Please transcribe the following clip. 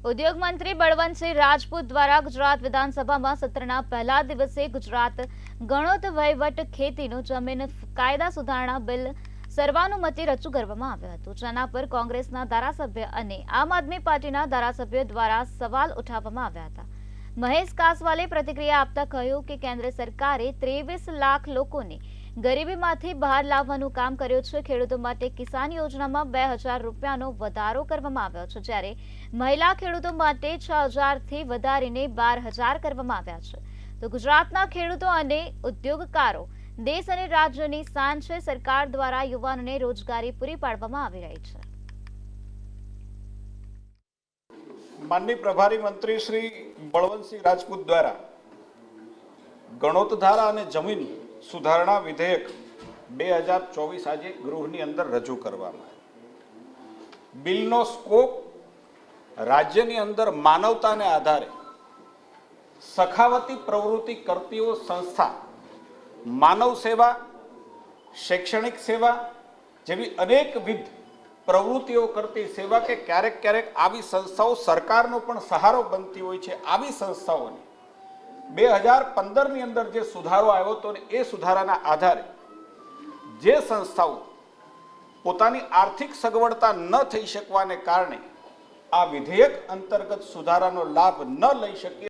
ઉદ્યોગ મંત્રી બળવંતસિંહ રાજપૂત દ્વારા ગુજરાત વિધાનસભામાં સત્રના પહેલા દિવસે ગુજરાત ગણોત વહીવટ ખેતીનું જમીન કાયદા સુધારણા બિલ સર્વાનુમતે રજૂ કરવામાં આવ્યું હતું, જેના પર કોંગ્રેસના ધારાસભ્ય અને આમ આદમી પાર્ટીના ધારાસભ્યો દ્વારા સવાલ ઉઠાવવામાં આવ્યા હતા। મહેશ કાસવાલે પ્રતિક્રિયા આપતા કહ્યું કે કેન્દ્ર સરકારે 23 લાખ લોકોને ગરીબીમાંથી બહાર લાવવાનું કામ કર્યું છે। ખેડૂતો માટે કિસાન યોજનામાં 2000 રૂપિયાનો વધારો કરવામાં આવ્યો છે, જ્યારે મહિલા ખેડૂતો માટે 6000 થી વધારીને 12000 કરવામાં આવ્યા છે। તો ગુજરાતના ખેડૂતો અને ઉદ્યોગકારો દેશ અને રાજ્યની શાન છે। સરકાર દ્વારા યુવાનોને રોજગારી પૂરી પાડવામાં આવી રહી છે। માનનીય પ્રભારી મંત્રી શ્રી બળવંતસિંહ રાજપૂત દ્વારા ગણોત ધારા અને જમીન સુધારણા વિધેયક 2024 આજે ગૃહની અંદર રજૂ કરવામાં આવ્યું। બિલનો સ્કોપ રાજ્યની અંદર માનવતાને આધારે સખાવતી પ્રવૃત્તિ કરતીઓ સંસ્થા, માનવ સેવા, શૈક્ષણિક સેવા જેવી અનેકવિધ પ્રવૃત્તિઓ કરતી સેવા કે ક્યારેક ક્યારેક આવી સંસ્થાઓ સરકારનો પણ સહારો બનતી હોય છે। આવી સંસ્થાઓને 2015ની અંદર જે સુધારો આવ્યો હતો ને એ સુધારાના આધારે જે સંસ્થાઓ પોતાની આર્થિક સગવડતા ન થઈ શકવાને કારણે આ વિધેયક અંતર્ગત સુધારાનો લાભ ન લઈ શકે